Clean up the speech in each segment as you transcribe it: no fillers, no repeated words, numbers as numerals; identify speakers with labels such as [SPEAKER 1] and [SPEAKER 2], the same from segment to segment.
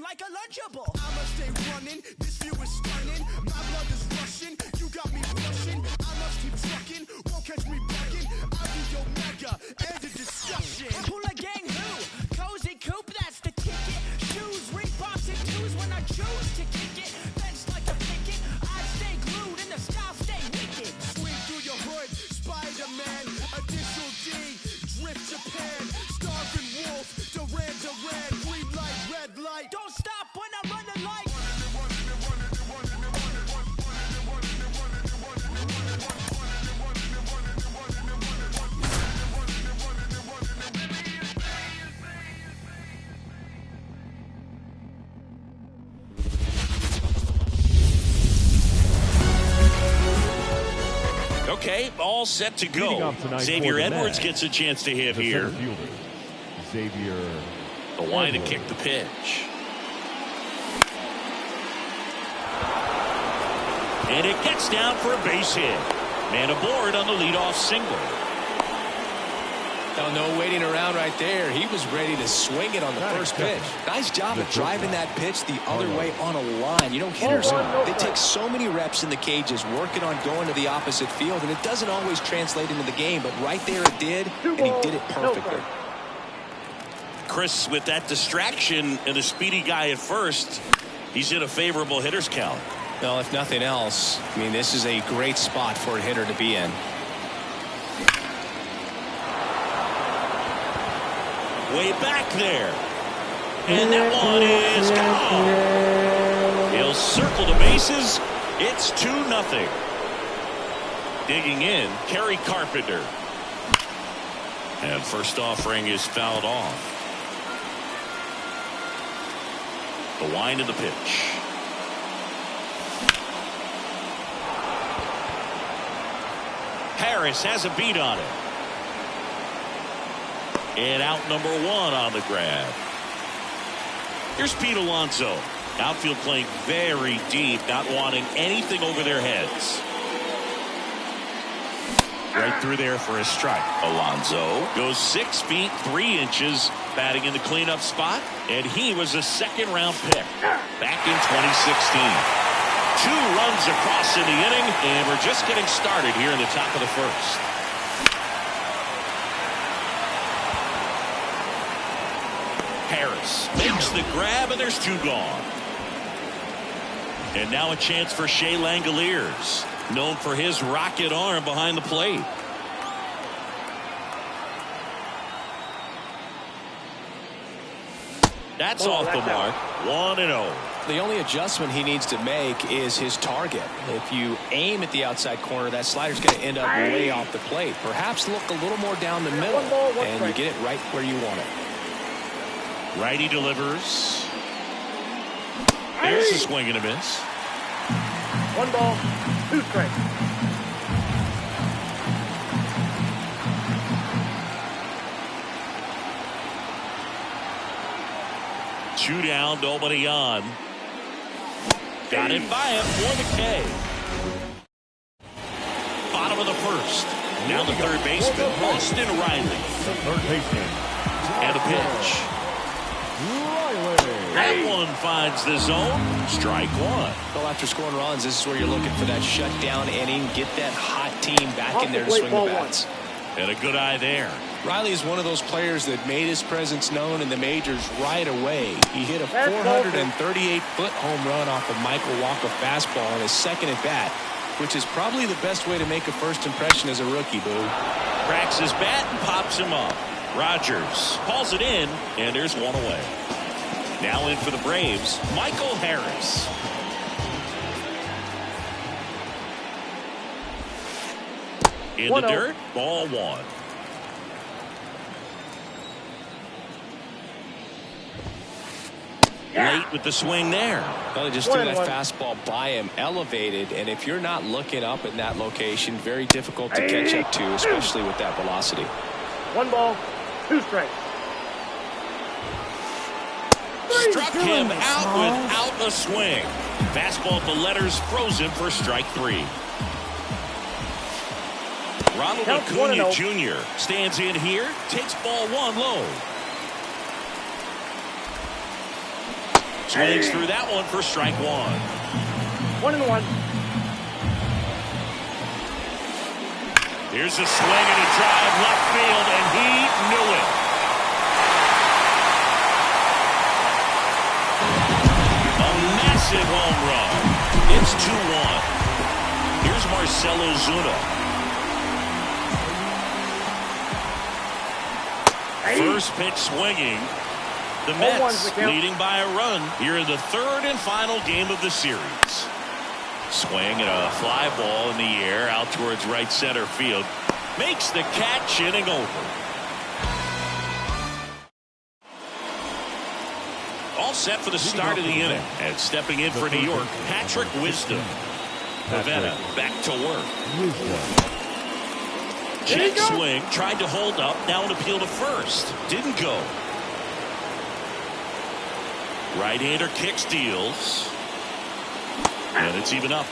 [SPEAKER 1] like a Lunchable. I'ma stay running, this view is stunning. My blood is rushing, you got me blushing. I must keep trucking, won't catch me bugging. I'll be your mega, end of discussion. Hula gang who? Cozy coupe, that's the ticket. Shoes, Reeboks and twos when I choose to kick it. Bench like a picket, I stay glued and the style stay wicked. Swing through your hood, Spider-Man, Additional D, Drift Japan, Starving Wolf, Duran, green light, red light. Don't stop when I'm running like.
[SPEAKER 2] Okay, all set to go. Xavier Edwards gets a chance to hit here.
[SPEAKER 3] Xavier.
[SPEAKER 2] The line to kick the pitch. And it gets down for a base hit. Man aboard on the leadoff single.
[SPEAKER 4] Oh, no waiting around right there. He was ready to swing it on the first pitch. Nice job of driving that pitch the other way on a line. You know, hitters, they take so many reps in the cages working on going to the opposite field, and it doesn't always translate into the game, but right there it did, and he did it perfectly.
[SPEAKER 2] Chris, with that distraction and a speedy guy at first, he's in a favorable hitter's count.
[SPEAKER 4] Well, if nothing else, I mean, this is a great spot for a hitter to be in.
[SPEAKER 2] Way back there. And that one is gone. He'll circle the bases. It's 2-0. Digging in, Kerry Carpenter. And first offering is fouled off. The wind of the pitch. Harris has a beat on it. And out number one on the grab. Here's Pete Alonso. Outfield playing very deep, not wanting anything over their heads. Right through there for a strike. Alonso goes 6 feet 3 inches, batting in the cleanup spot, and he was a second-round pick back in 2016. 2 runs across in the inning, and we're just getting started here in the top of the first. Harris makes the grab, and there's 2 gone. And now a chance for Shea Langoliers, known for his rocket arm behind the plate. That's off the mark. 1-0.
[SPEAKER 4] The only adjustment he needs to make is his target. If you aim at the outside corner, that slider's going to end up way off the plate. Perhaps look a little more down the middle, and you get it right where you want it.
[SPEAKER 2] Righty delivers. There's a swing and a miss.
[SPEAKER 5] 1 ball, 2 strikes.
[SPEAKER 2] Two down, nobody on. Got it by him for the K. Bottom of the first. Now the third baseman, Austin Riley.
[SPEAKER 3] The third baseman.
[SPEAKER 2] And a pitch. That one finds the zone. Strike 1.
[SPEAKER 4] Well, after scoring runs, this is where you're looking for that shutdown inning. Get that hot team back in there to swing the bats.
[SPEAKER 2] And a good eye there.
[SPEAKER 4] Riley is one of those players that made his presence known in the majors right away. He hit a 438-foot home run off of Michael Wacha fastball on his second at bat, which is probably the best way to make a first impression as a rookie, Boo.
[SPEAKER 2] Cracks his bat and pops him up. Rogers calls it in, and there's one away. Now in for the Braves, Michael Harris. In the dirt, ball 1. Late with the swing there.
[SPEAKER 4] Well, they just threw that fastball by him, elevated, and if you're not looking up in that location, very difficult to catch up to, especially with that velocity.
[SPEAKER 5] 1 ball, 2 strikes.
[SPEAKER 2] Struck him out without a swing. Fastball at the letters, frozen for strike 3. Ronald Acuna Jr. stands in here, takes ball 1 low. Swings through that one for strike one.
[SPEAKER 5] 1-1.
[SPEAKER 2] Here's a swing and a drive left field, and he knew it. A massive home run. It's 2-1. Here's Marcell Ozuna. First pitch swinging. The Mets leading by a run here in the third and final game of the series. Swing and a fly ball in the air out towards right center field. Makes the catch, inning over. All set for the start of the inning. And stepping in for New York, Patrick Wisdom. Pavetta back to work. Jet swing, tried to hold up, now an appeal to first. Didn't go. Right-hander kick steals. And it's even up.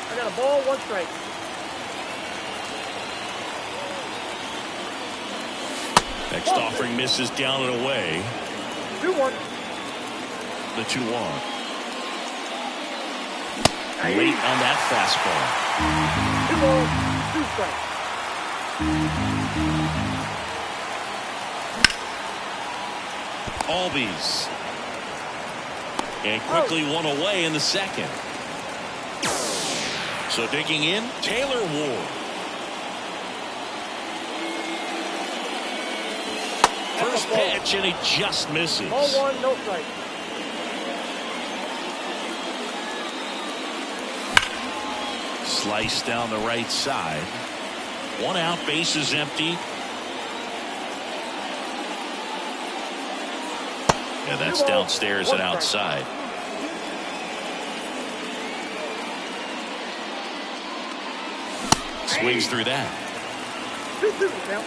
[SPEAKER 5] I got a ball, 1 strike.
[SPEAKER 2] Next offering misses down and away.
[SPEAKER 5] 2-1.
[SPEAKER 2] The 2-1. Late on that fastball.
[SPEAKER 5] 2 balls, 2 strikes.
[SPEAKER 2] Albies. And quickly one away in the second. So digging in, Taylor Ward. First pitch, and he just misses.
[SPEAKER 5] Ball 1, no strike.
[SPEAKER 2] Slice down the right side. 1 out, bases empty. And that's downstairs and outside. Swings through that.
[SPEAKER 5] 2-2 count.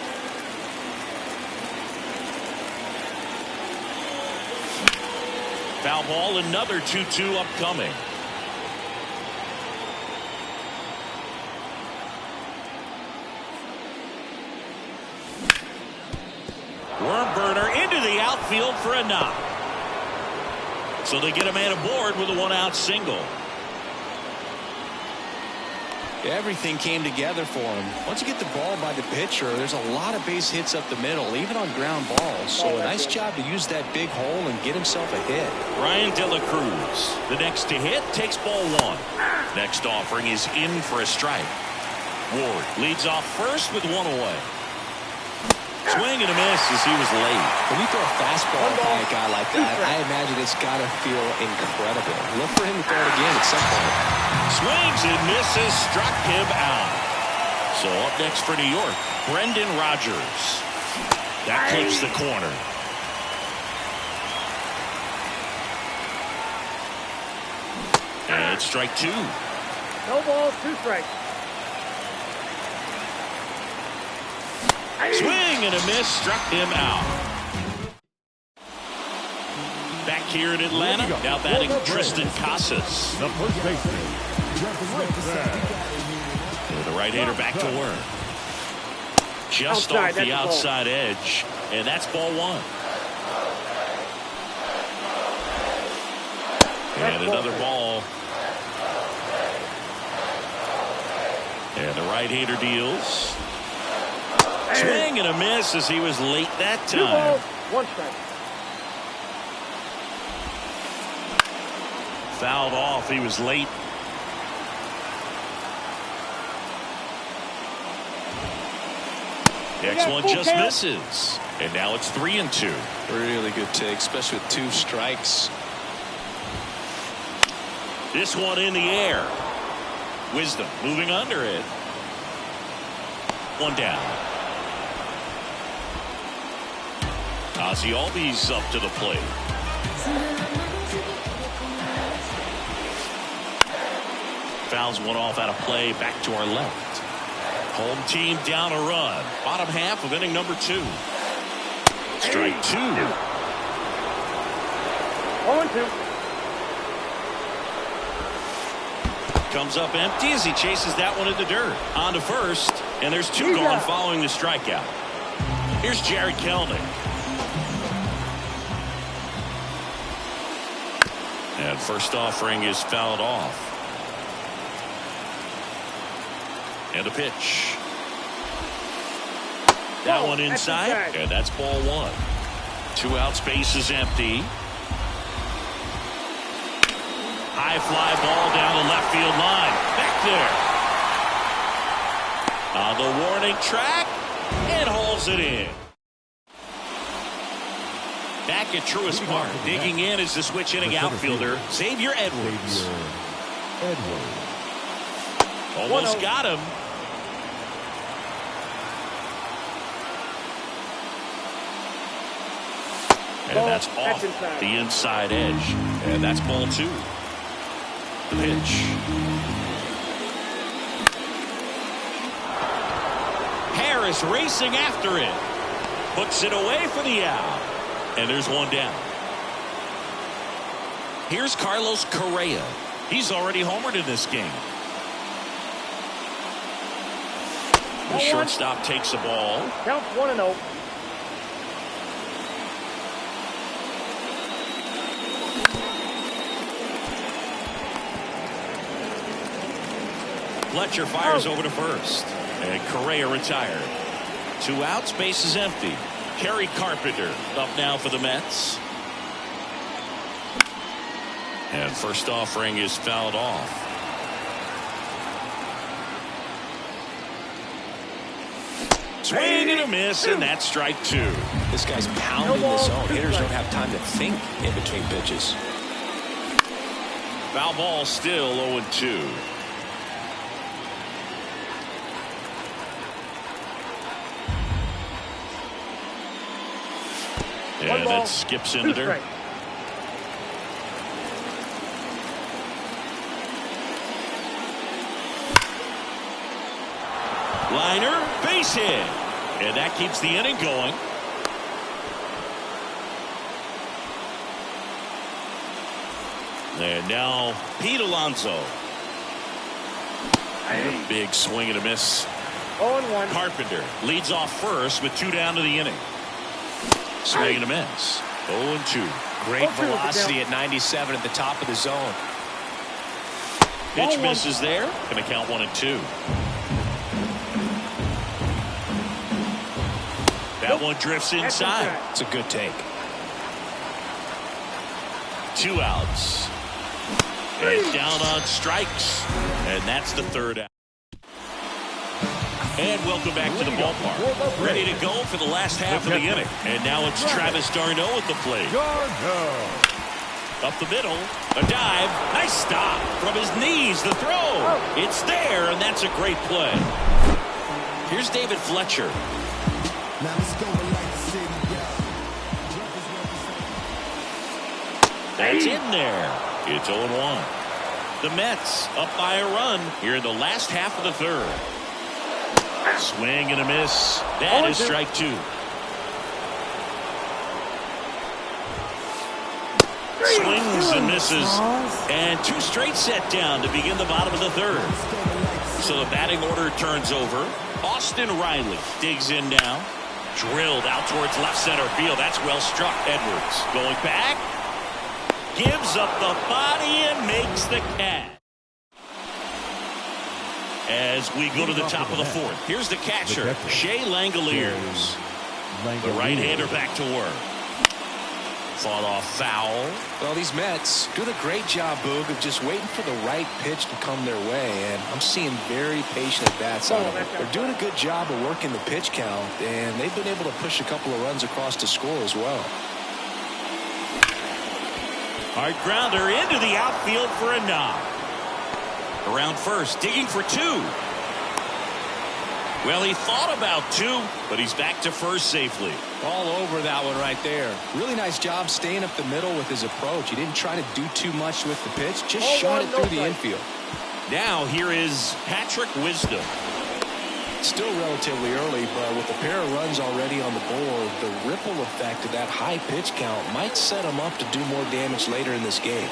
[SPEAKER 2] Foul ball, another 2-2 upcoming. Worm burner into the outfield for a knock. So they get a man aboard with a 1-out single.
[SPEAKER 4] Everything came together for him. Once you get the ball by the pitcher, there's a lot of base hits up the middle, even on ground balls. So a nice job to use that big hole and get himself a hit.
[SPEAKER 2] Ryan De La Cruz, the next to hit, takes ball 1. Next offering is in for a strike. Ward leads off first with 1 away. Swing and a miss as he was late.
[SPEAKER 4] When you throw a fastball by a guy like that, I imagine it's got to feel incredible. Look for him to throw it again at some point.
[SPEAKER 2] Swings and misses, struck him out. So up next for New York, Brendan Rodgers. That clips the corner. And strike 2.
[SPEAKER 5] No balls, 2 strikes.
[SPEAKER 2] Swing and a miss, struck him out. Back here in Atlanta, now batting Tristan Casas.
[SPEAKER 3] The first baseman,
[SPEAKER 2] The right-hander back to work. Just off the outside edge, and that's ball 1. And another ball. And the right-hander deals. Swing and a miss as he was late that time.
[SPEAKER 5] 2 balls, 1 strike.
[SPEAKER 2] Fouled off. He was late. Next one just misses. And now it's 3-2.
[SPEAKER 4] Really good take, especially with 2 strikes.
[SPEAKER 2] This one in the air. Wisdom moving under it. 1 down. Ozzie Albies up to the plate. Fouls one off out of play, back to our left. Home team down a run. Bottom half of inning number 2. Strike 2.
[SPEAKER 5] 0-2.
[SPEAKER 2] Comes up empty as he chases that one in the dirt. On to first, and there's 2 gone following the strikeout. Here's Jarred Kelenic. And first offering is fouled off. And a pitch. That one inside, and that's ball one. 2 outs, base is empty. High fly ball down the left field line. Back there. On the warning track, and hauls it in. Back at Truist Park, digging in is the switch hitting outfielder, Xavier Edwards. Almost got him. And that's off the inside edge. And that's ball two. The pitch. Harris racing after it. Puts it away for the out. And there's one down. Here's Carlos Correa. He's already homered in this game. The shortstop takes the ball.
[SPEAKER 5] Count 1-0.
[SPEAKER 2] Fletcher fires over to first. And Correa retired. 2 outs, base is empty. Kerry Carpenter up now for the Mets. And first offering is fouled off. Swing and a miss, and that's strike two.
[SPEAKER 4] This guy's pounding the zone. Hitters don't have time to think in between pitches.
[SPEAKER 2] Foul ball still 0-2. And that skips into there. Liner, base hit. And that keeps the inning going. And now Pete Alonso. Big swing and a miss.
[SPEAKER 5] 0-1.
[SPEAKER 2] Carpenter leads off first with 2 down to the inning. Swing and a miss. 0-2.
[SPEAKER 4] Great velocity at 97 at the top of the zone.
[SPEAKER 2] Pitch misses there. Going to count 1-2. That one drifts inside.
[SPEAKER 4] It's a good take.
[SPEAKER 2] 2 outs. And down on strikes. And that's the 3rd out. And welcome back to the ballpark. Ready to go for the last half of the inning. And now it's Travis d'Arnaud at the plate. Up the middle. A dive. Nice stop. From his knees, the throw. It's there, and that's a great play. Here's David Fletcher. That's in there. It's 0-1. The Mets up by a run here in the last half of the 3rd. Swing and a miss. That is strike 2. Swings and misses. And 2 straight set down to begin the bottom of the 3rd. So the batting order turns over. Austin Riley digs in now. Drilled out towards left center field. That's well struck. Edwards going back. Gives up the body and makes the catch. As we go to the top of the 4th. Here's the catcher, Shea Langoliers. The right-hander back to work. Fought off foul.
[SPEAKER 4] Well, these Mets doing a great job, Boog, of just waiting for the right pitch to come their way. And I'm seeing very patient at-bats out of it. They're doing a good job of working the pitch count. And they've been able to push a couple of runs across to score as well.
[SPEAKER 2] Hard grounder into the outfield for a knock. Around first, digging for 2. Well, he thought about 2, but he's back to first safely.
[SPEAKER 4] All over that one right there. Really nice job staying up the middle with his approach. He didn't try to do too much with the pitch, just shot it through the infield.
[SPEAKER 2] Now here is Patrick Wisdom.
[SPEAKER 4] Still relatively early, but with a pair of runs already on the board, the ripple effect of that high pitch count might set him up to do more damage later in this game.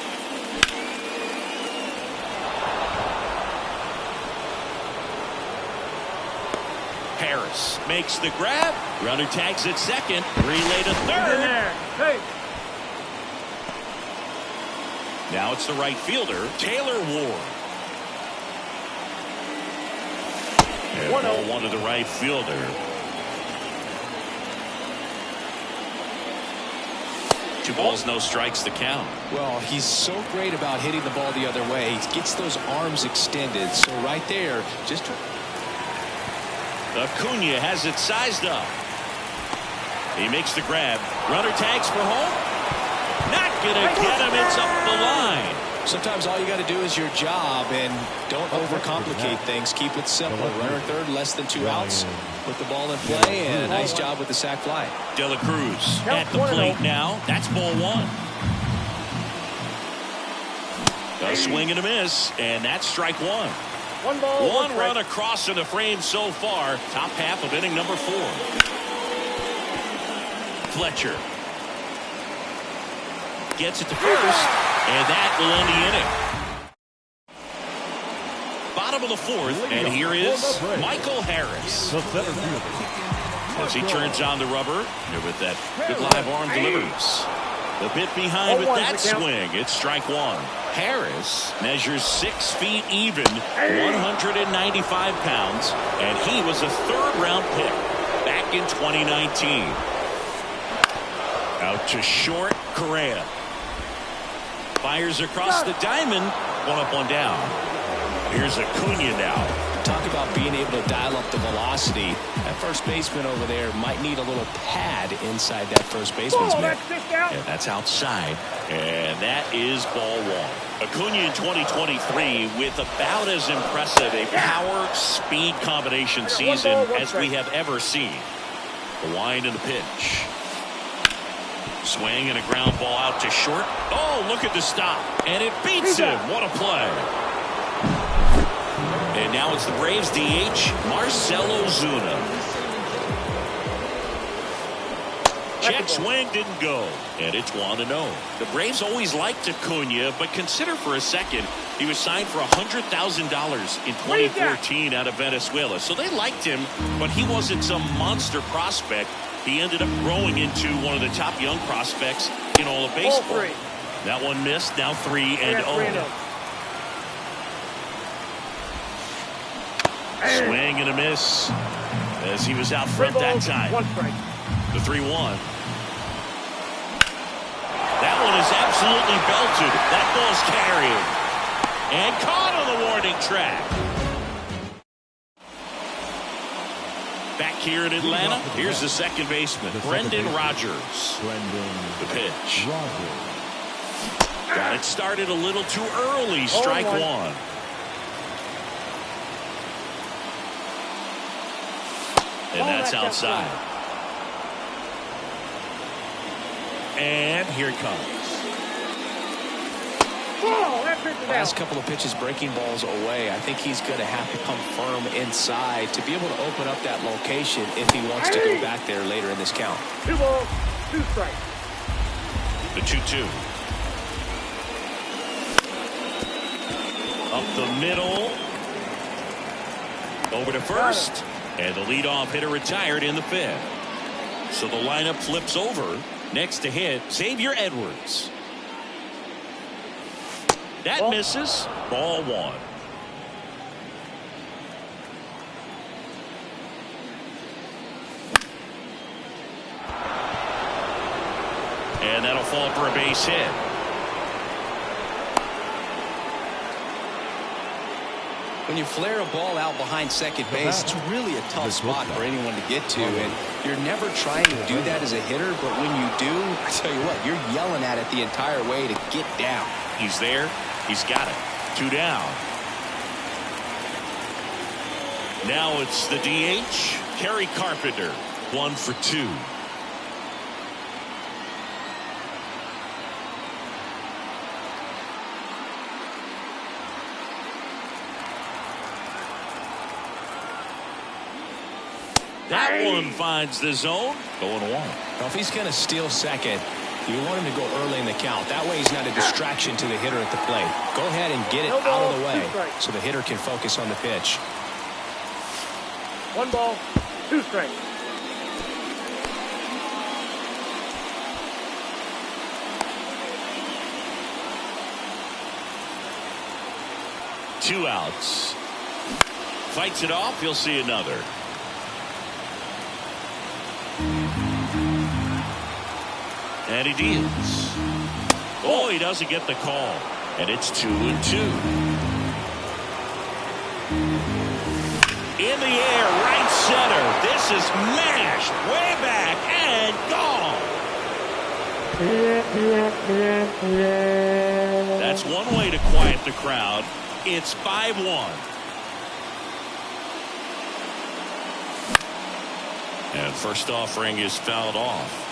[SPEAKER 2] Harris makes the grab. Runner tags at second. Relay to third.
[SPEAKER 5] Hey.
[SPEAKER 2] Now it's the right fielder, Taylor Ward. And ball one to the right fielder. 2 balls, no strikes to count.
[SPEAKER 4] Well, he's so great about hitting the ball the other way. He gets those arms extended. So right there, just
[SPEAKER 2] Acuna has it sized up. He makes the grab. Runner tags for home. Not gonna get him. It's up the line.
[SPEAKER 4] sometimes all you got to do is your job and don't overcomplicate things. Keep it simple. Runner third, less than 2 outs. Put the ball in play, and a nice job with the sac fly.
[SPEAKER 2] De La Cruz at the plate now. That's ball 1. A swing and a miss, and that's strike 1. One run across in the frame so far. Top half of inning number 4. Fletcher gets it to first, and that will end the inning. Bottom of the 4th, and here is Michael Harris. As he turns on the rubber, and with that good live arm delivers. The bit behind with that swing, it's strike 1. Harris measures 6 feet even, 195 pounds, and he was a third-round pick back in 2019. Out to short, Correa. Fires across the diamond, 1 up, 1 down. Here's Acuna now.
[SPEAKER 4] Talk about being able to dial up the velocity. That first baseman over there might need a little pad inside that first baseman's mitt.
[SPEAKER 2] And that's outside. And that is ball 1. Acuna in 2023 with about as impressive a power-speed combination season as we have ever seen. The wind and the pitch. Swing and a ground ball out to short. Oh, look at the stop. And it beats him. What a play. And now it's the Braves DH, Marcell Ozuna. Check swing didn't go, and it's 1-0. The Braves always liked Acuna, but consider for a second he was signed for $100,000 in 2014 out of Venezuela. So they liked him, but he wasn't some monster prospect. He ended up growing into one of the top young prospects in all of baseball. That one missed, now 3-0. Swing and a miss as he was out front that time. The 3-1. That one is absolutely belted. That ball's carried. And caught on the warning track. Back here in Atlanta, here's the second baseman, Brendan Rodgers. The pitch. Got it started a little too early. Strike 1. And that's outside. And here it comes.
[SPEAKER 4] Last couple of pitches breaking balls away. I think he's going to have to come firm inside to be able to open up that location if he wants to go back there later in this count.
[SPEAKER 5] 2 balls, 2 strikes.
[SPEAKER 2] The 2-2. Up the middle. Over to first. And the leadoff hitter retired in the 5th. So the lineup flips over. Next to hit, Xavier Edwards. That misses. Ball 1. And that'll fall for a base hit.
[SPEAKER 4] When you flare a ball out behind second base, it's really a tough spot for anyone to get to, and you're never trying to do that as a hitter, but when you do, I tell you what, you're yelling at it the entire way to get down.
[SPEAKER 2] He's there. He's got it. 2 down. Now it's the DH, Kerry Carpenter. 1 for 2. That one finds the zone. Going 1.
[SPEAKER 4] Well, if he's going to steal second, you want him to go early in the count. That way he's not a distraction to the hitter at the plate. Go ahead and get it out of the way so the hitter can focus on the pitch.
[SPEAKER 5] 1 ball, 2 strikes.
[SPEAKER 2] 2 outs. Fights it off. You'll see another. And he deals. Oh, he doesn't get the call. And it's 2-2. In the air, right center. This is mashed way back and gone. That's one way to quiet the crowd. It's 5-1. And first offering is fouled off.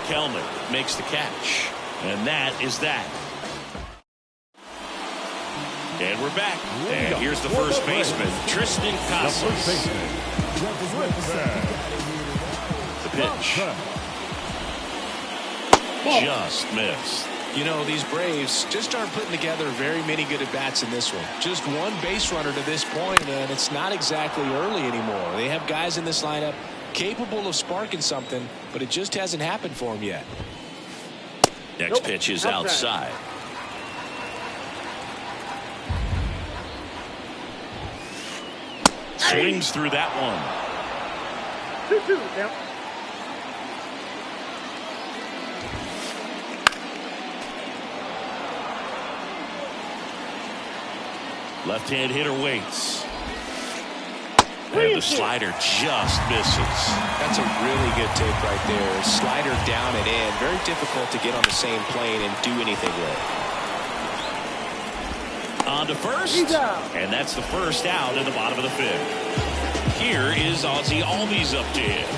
[SPEAKER 2] Kelman makes the catch. And that is that. And we're back. And here's the first baseman, Triston Casas. The pitch. Just missed.
[SPEAKER 4] You know, these Braves just aren't putting together very many good at-bats in this one. Just one base runner to this point, and it's not exactly early anymore. They have guys in this lineup capable of sparking something, but it just hasn't happened for them yet.
[SPEAKER 2] Next pitch is outside. Swings through that one.
[SPEAKER 5] 2-2. Yep.
[SPEAKER 2] Left-hand hitter waits. And the slider just misses.
[SPEAKER 4] That's a really good take right there. Slider down and in. Very difficult to get on the same plane and do anything with.
[SPEAKER 2] On to first. And that's the first out in the bottom of the 5th. Here is Ozzie Albies up to him.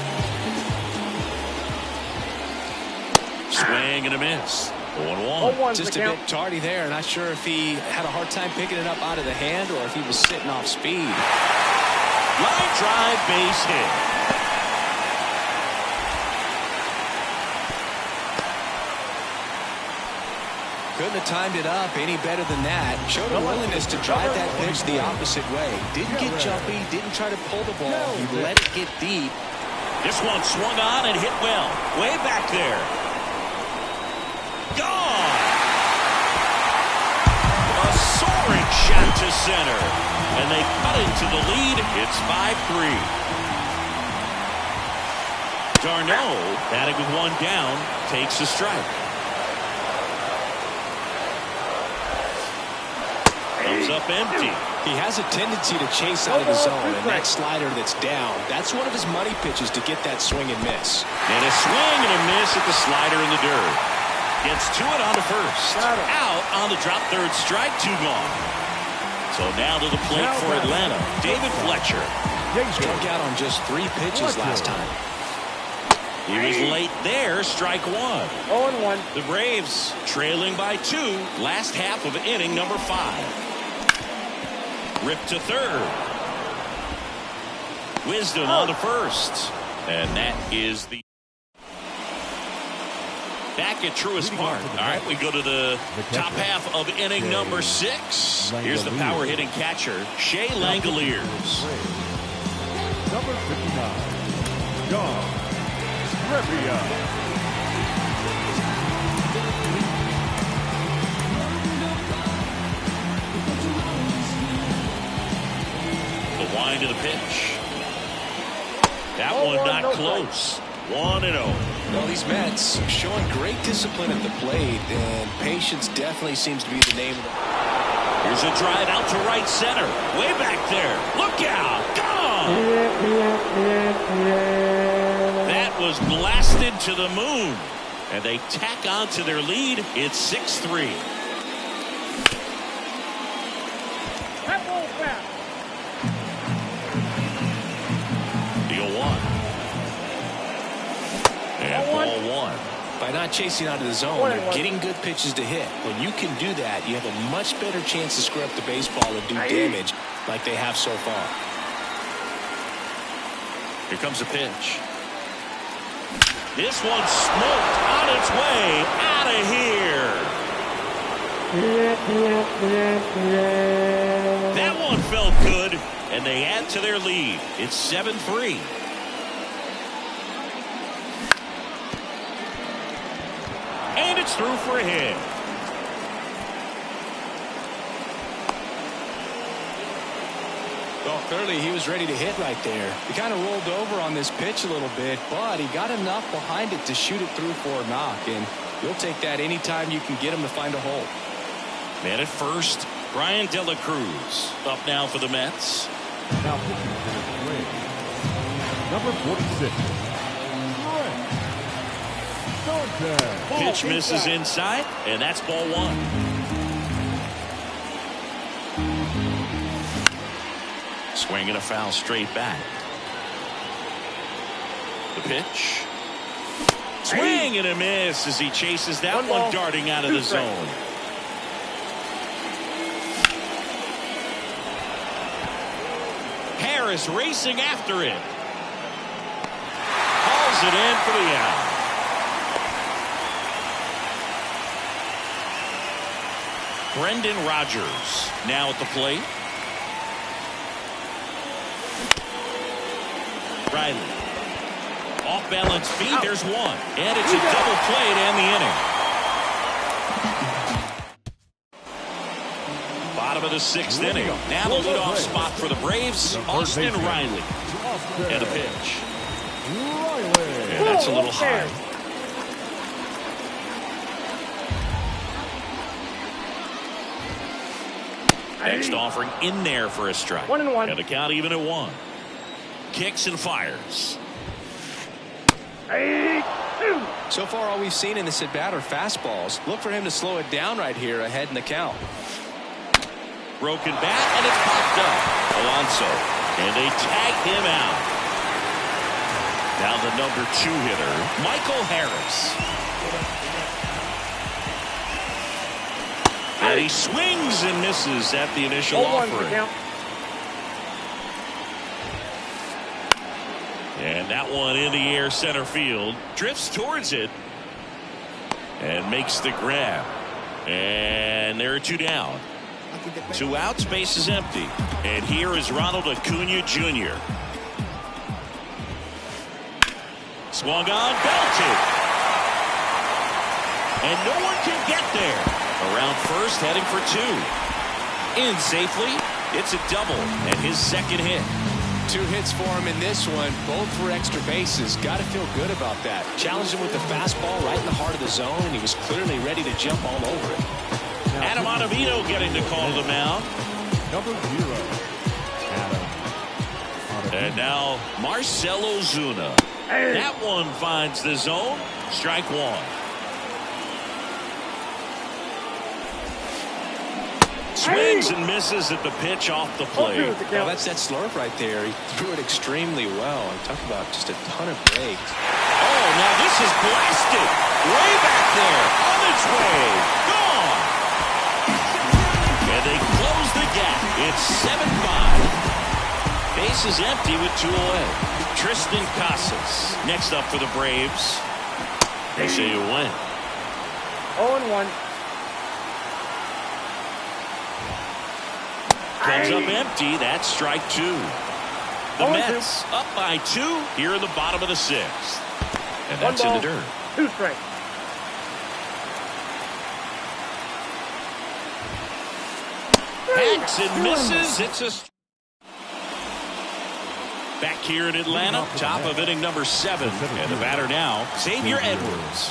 [SPEAKER 2] Swing and a miss. 1-1.
[SPEAKER 4] Just a bit tardy there. Not sure if he had a hard time picking it up out of the hand or if he was sitting off speed.
[SPEAKER 2] Line drive, base hit.
[SPEAKER 4] Couldn't have timed it up any better than that. Showed a willingness to drive that pitch the opposite way. Didn't get jumpy, didn't try to pull the ball. He let it get deep.
[SPEAKER 2] This one swung on and hit well. Way back there. Gone! A soaring shot to center. And they cut into the lead. It's 5-3. Darno, batting with one down, takes a strike. Comes up empty.
[SPEAKER 4] He has a tendency to chase out of the zone, and that slider that's down, that's one of his money pitches to get that swing and miss.
[SPEAKER 2] And a swing and a miss at the slider in the dirt. Gets to it on the first. Out on the drop third strike, 2 gone. So now to the plate for Atlanta, David Fletcher.
[SPEAKER 4] Struck out on just 3 pitches last time.
[SPEAKER 2] He was late there, strike 1.
[SPEAKER 5] 0-1.
[SPEAKER 2] The Braves trailing by 2, last half of inning number 5. Ripped to third. Wisdom on the first. And that is the... Back at Truist Park. All right, we go to the top half of inning number 6. Here's the power hitting catcher, Shea Langoliers.
[SPEAKER 3] Number 59, John Brebbia.
[SPEAKER 2] The wind of the pitch. That one not close. 1-0.
[SPEAKER 4] Well, these Mets showing great discipline at the plate, and patience definitely seems to be the name of the...
[SPEAKER 2] Here's a drive out to right center. Way back there. Look out. Gone. That was blasted to the moon. And they tack on to their lead. It's 6-3.
[SPEAKER 5] That ball back.
[SPEAKER 2] The 0-1. And ball 1.
[SPEAKER 4] By not chasing out of the zone, you're getting good pitches to hit. When you can do that, you have a much better chance to screw up the baseball and do damage like they have so far.
[SPEAKER 2] Here comes a pitch. This one smoked on its way out of here. That one felt good, and they add to their lead. It's 7-3. And it's through for a hit.
[SPEAKER 4] Well, clearly he was ready to hit right there. He kind of rolled over on this pitch a little bit, but he got enough behind it to shoot it through for a knock, and you'll take that anytime you can get him to find a hole.
[SPEAKER 2] Man at first, Brian De La Cruz up now for the Mets.
[SPEAKER 3] Now pitching for the Braves, number 46, Brett Thornton.
[SPEAKER 2] Pitch misses inside, and that's ball one. Swing and a foul straight back. The pitch. Swing and a miss as he chases that one darting out of the zone. Harris racing after it. Hauls it in for the out. Brendan Rodgers now at the plate. Riley. Off balance feet. There's one. And it's a double play to end the inning. Bottom of the sixth inning. Now the leadoff spot for the Braves. Austin Riley. And a pitch. And that's a little high. Next offering in there for a strike.
[SPEAKER 5] 1-1.
[SPEAKER 2] And the count even at 1. Kicks and fires.
[SPEAKER 4] So far, all we've seen in this at-bat are fastballs. Look for him to slow it down right here ahead in the count.
[SPEAKER 2] Broken bat, and it's popped up. Alonso. And they tag him out. Now the number 2 hitter, Michael Harris. And he swings and misses at the initial offering. And that one in the air center field. Drifts towards it. And makes the grab. And there are 2 down. 2 outs, base is empty. And here is Ronald Acuna Jr. Swung on, belted. And no one can get there. Around first, heading for 2. In safely. It's a double and his second hit.
[SPEAKER 4] 2 hits for him in this one, both for extra bases. Got to feel good about that. Challenged him with the fastball right in the heart of the zone, and he was clearly ready to jump all over it.
[SPEAKER 2] Adam Ottavino getting the call to the mound.
[SPEAKER 3] Number 0, Adam Ottavino.
[SPEAKER 2] And now Marcell Ozuna. That one finds the zone. Strike 1. Swings and misses at the pitch off the plate.
[SPEAKER 4] Well, that's that slurve right there. He threw it extremely well. I'm talking about just a ton of breaks.
[SPEAKER 2] Oh, now this is blasted. Way back there. On its way. Gone. And they close the gap. It's 7-5. Base is empty with 2 away. Tristan Casas next up for the Braves. They say you win.
[SPEAKER 5] 0-1.
[SPEAKER 2] Comes up empty. That's strike 2. The Mets up by 2 here in the bottom of the 6th. And that's in the dirt.
[SPEAKER 5] 2 strikes.
[SPEAKER 2] Hacks and misses. It's a... Back here in Atlanta, top of inning number 7. And the batter now, Xavier Edwards.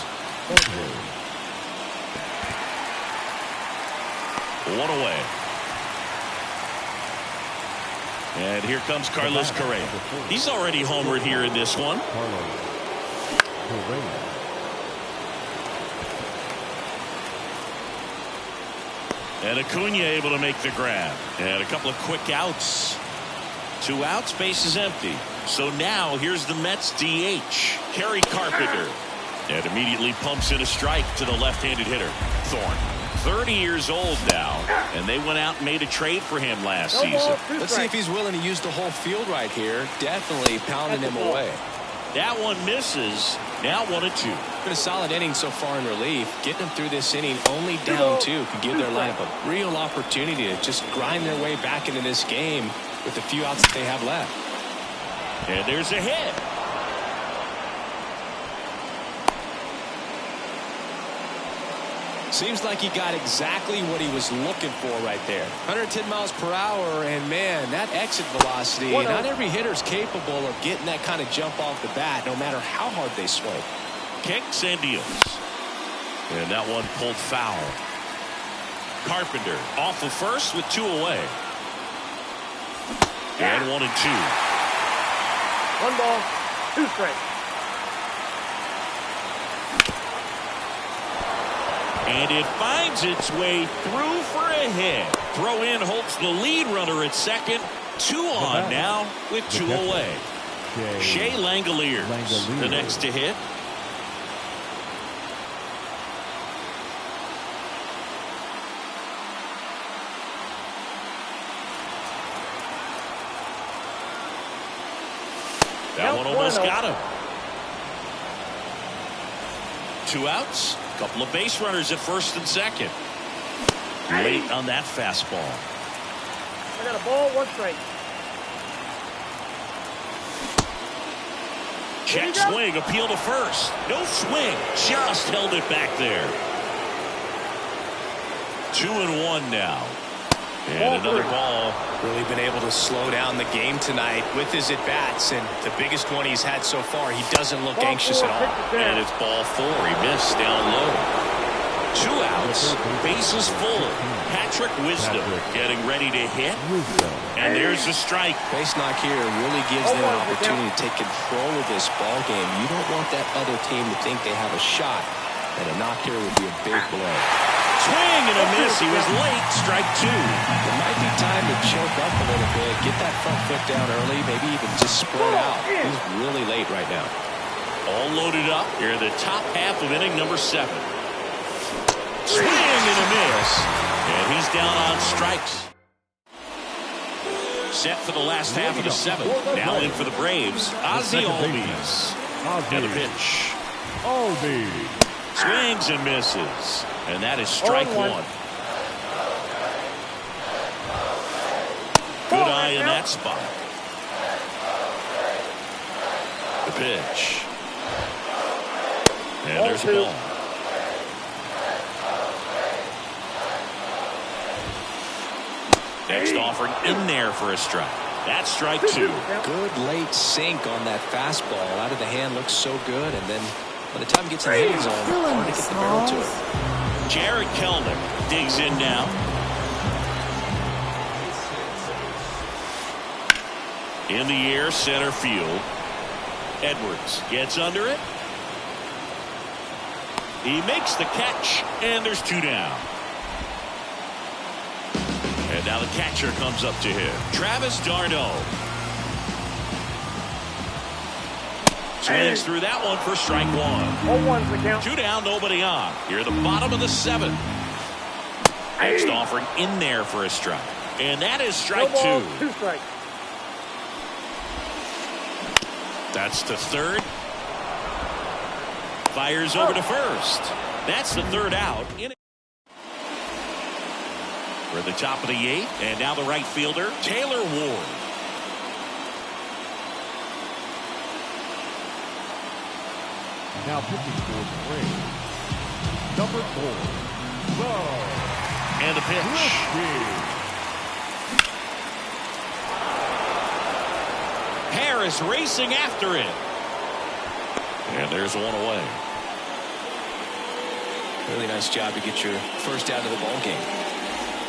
[SPEAKER 2] 1 away. And here comes Carlos Correa. He's already homered here in this one. And Acuna able to make the grab. And a couple of quick outs. 2 outs, base is empty. So now here's the Mets DH, Kerry Carpenter. And immediately pumps in a strike to the left-handed hitter, Thorne. 30 years old now, and they went out and made a trade for him last season.
[SPEAKER 4] Let's see if he's willing to use the whole field right here. Definitely pounding him away.
[SPEAKER 2] That one misses, Now 1-2.
[SPEAKER 4] Been a solid inning so far in relief. Getting them through this inning only down 2 can give their lineup a real opportunity to just grind their way back into this game with the few outs that they have left.
[SPEAKER 2] And there's a hit.
[SPEAKER 4] Seems like he got exactly what he was looking for right there. 110 miles per hour, and man, that exit velocity, not every hitter's capable of getting that kind of jump off the bat, no matter how hard they swing.
[SPEAKER 2] Kicks and deals. And that one pulled foul. Carpenter off of first with 2 away. And 1-2.
[SPEAKER 5] 1 ball, 2 strikes.
[SPEAKER 2] And it finds its way through for a hit. Throw in holds the lead runner at second. 2 on now with 2 away. Shea Langoliers, the next to hit. That one almost got him. 2 outs. Couple of base runners at first and second. Late on that fastball.
[SPEAKER 5] I got a ball, 1 strike.
[SPEAKER 2] Check swing, appeal to first. No swing, just held it back there. 2-1 now. And another ball.
[SPEAKER 4] Really been able to slow down the game tonight with his at-bats, and the biggest one he's had so far, he doesn't look anxious at all.
[SPEAKER 2] And it's ball 4. He missed down low. 2 outs, bases full. Patrick Wisdom getting ready to hit. And there's a strike.
[SPEAKER 4] Base knock here really gives them an opportunity to take control of this ball game. You don't want that other team to think they have a shot, and a knock here would be a big blow.
[SPEAKER 2] Swing and a miss. He was late. Strike 2.
[SPEAKER 4] It might be time to choke up a little bit. Get that front foot down early. Maybe even just spread out. He's really late right now.
[SPEAKER 2] All loaded up here in the top half of inning number 7. Swing and a miss. And he's down on strikes. Set for the last half of the 7th. Now in for the Braves, Ozzie Albies. And a pitch.
[SPEAKER 3] Albies.
[SPEAKER 2] Swings and misses. And that is strike 1. Good eye in that spot. The pitch. And there's a ball. Next offering in there for a strike. That's strike 2.
[SPEAKER 4] Good late sink on that fastball. Out of the hand, looks so good, and then by the time it gets in the end zone, hard to get the barrel to it.
[SPEAKER 2] Jared Kelnick digs in now. In the air, center field. Edwards gets under it. He makes the catch, and there's 2 down. And now the catcher comes up to him. Travis d'Arnaud. Swings through that one for strike 1.
[SPEAKER 5] 0-1's the count.
[SPEAKER 2] 2 down, nobody on. Here at the bottom of the 7th. Next offering in there for a strike. And that is strike 2.
[SPEAKER 5] 2 strikes.
[SPEAKER 2] That's to third. Fires over to first. That's the 3rd out. We're at the top of the 8th. And now the right fielder, Taylor Ward.
[SPEAKER 3] Now pitching for the Braves, number 4,
[SPEAKER 2] And the pitch. Harris racing after it. And there's 1 away.
[SPEAKER 4] Really nice job to get your first out of the ball game.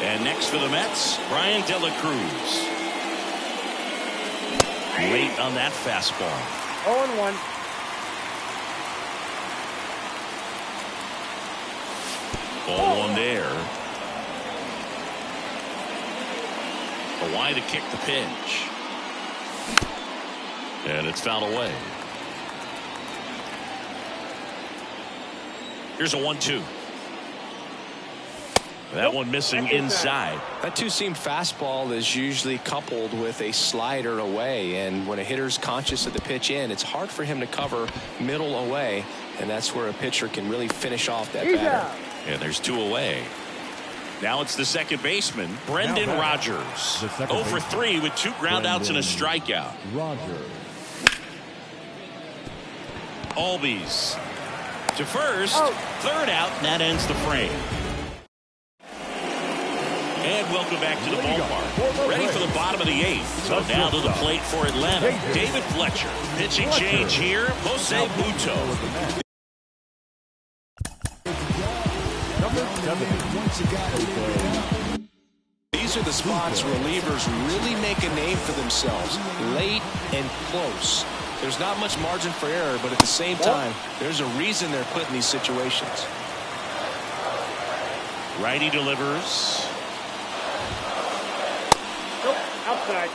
[SPEAKER 2] And next for the Mets, Brian De La Cruz. Late on that fastball.
[SPEAKER 5] 0-1.
[SPEAKER 2] Ball 1 there. Hawaii to kick the pitch. And it's fouled away. Here's a 1-2. That one missing inside.
[SPEAKER 4] That two-seam fastball is usually coupled with a slider away, and when a hitter's conscious of the pitch in, it's hard for him to cover middle away, and that's where a pitcher can really finish off that batter.
[SPEAKER 2] And there's 2 away. Now it's the second baseman, Brendan Rodgers. 0 for 3 with 2 groundouts and a strikeout. Albies to first, third out, and that ends the frame. And welcome back to the ballpark. Ready for the bottom of the 8th. So now to the plate for Atlanta, David Fletcher. Pitching change here, Jose Butto.
[SPEAKER 4] These are the spots relievers really make a name for themselves, late and close. There's not much margin for error, but at the same time, there's a reason they're put in these situations.
[SPEAKER 2] Righty delivers.
[SPEAKER 5] Nope, outside.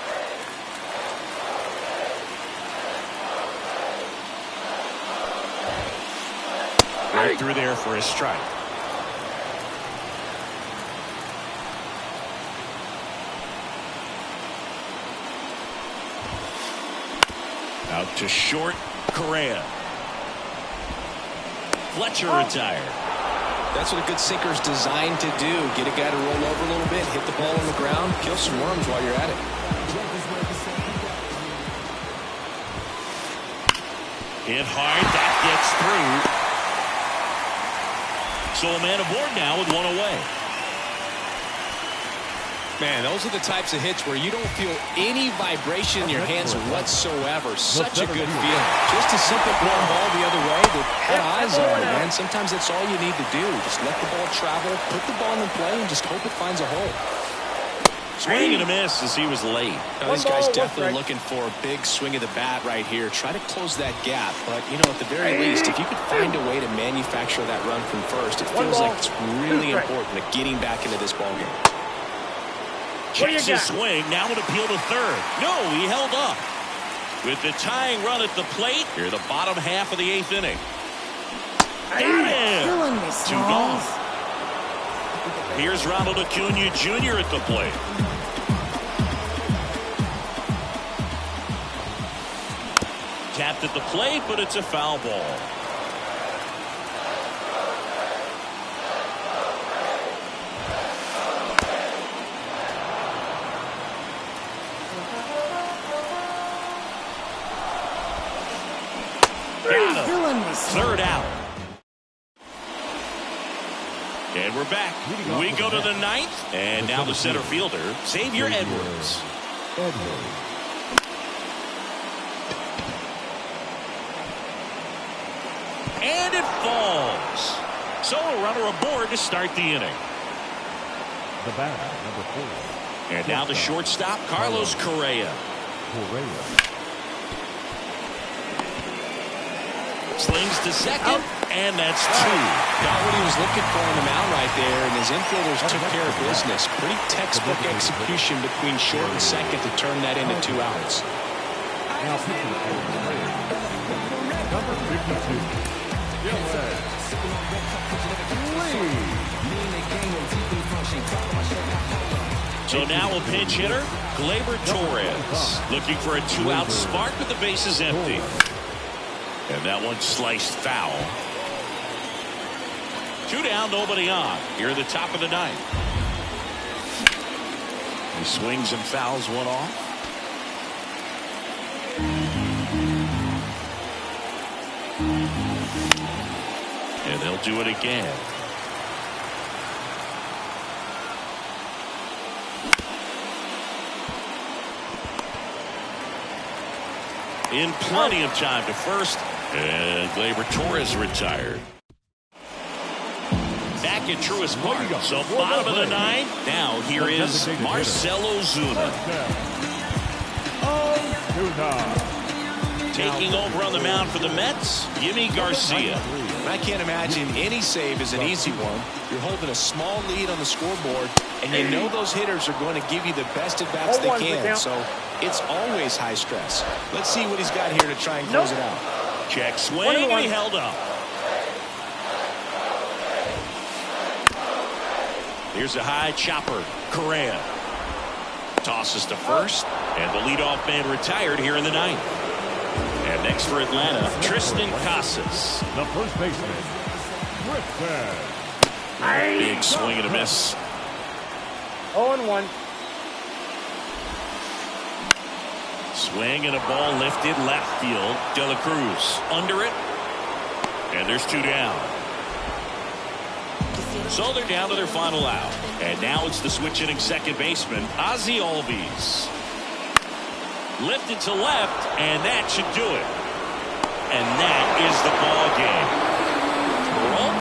[SPEAKER 2] Right through there for a strike. Out to short, Correa. Fletcher retired.
[SPEAKER 4] That's what a good sinker is designed to do. Get a guy to roll over a little bit, hit the ball on the ground, kill some worms while you're at it.
[SPEAKER 2] Hit hard, that gets through. So a man aboard now with 1 away.
[SPEAKER 4] Man, those are the types of hits where you don't feel any vibration in your hands whatsoever. Such a good feeling. Just a simple ground ball the other way that had eyes on it, man. Sometimes that's all you need to do. Just let the ball travel, put the ball in play, and just hope it finds a hole.
[SPEAKER 2] Swing and a miss as he was late.
[SPEAKER 4] Now, this guy's definitely looking for a big swing of the bat right here. Try to close that gap. But, you know, at the very least, if you could find a way to manufacture that run from first, it feels like it's really important to getting back into this ballgame.
[SPEAKER 2] Checks his swing. Now an appeal to third. No, he held up. With the tying run at the plate, here the bottom half of the 8th inning. Got him. 2 gone. Here's Ronald Acuna Jr. at the plate. Tapped at the plate, but it's a foul ball. Third out. And we're back. We go to the 9th. And now the center fielder, Xavier Edwards. And it falls. So a runner aboard to start the inning.
[SPEAKER 3] The batter, number 4.
[SPEAKER 2] And now the shortstop, Carlos Correa. Slings to second, and that's 2.
[SPEAKER 4] Got what he was looking for on the mound right there, and his infielders took care of business. Pretty textbook execution between short and second to turn that into 2 outs.
[SPEAKER 3] Now pitching number 52.
[SPEAKER 2] So now a pinch hitter, Gleyber Torres, looking for a 2-out spark with the bases empty. And that one sliced foul. 2 down, nobody on. Here at the top of the 9th. He swings and fouls one off. And they'll do it again. In plenty of time to first. And Gleyber Torres retired. Back at Truist Park. So bottom of the 9th. Now here is Marcell Ozuna. Taking over on the mound for the Mets, Yimi Garcia.
[SPEAKER 4] I can't imagine any save is an easy one. You're holding a small lead on the scoreboard, and you know those hitters are going to give you the best at-bats they can. So it's always high stress. Let's see what he's got here to try and close it out.
[SPEAKER 2] Check swing, and he held up. Here's a high chopper. Correa tosses to first, and the leadoff man retired here in the ninth. And next for Atlanta, Triston Casas.
[SPEAKER 3] The first baseman, Triston.
[SPEAKER 2] Big swing and a miss.
[SPEAKER 5] 0-1.
[SPEAKER 2] Swing and a ball lifted left field. De La Cruz under it. And there's 2 down. So they're down to their final out. And now it's the switch-hitting second baseman, Ozzie Albies. Lifted to left, and that should do it. And that is the ball game.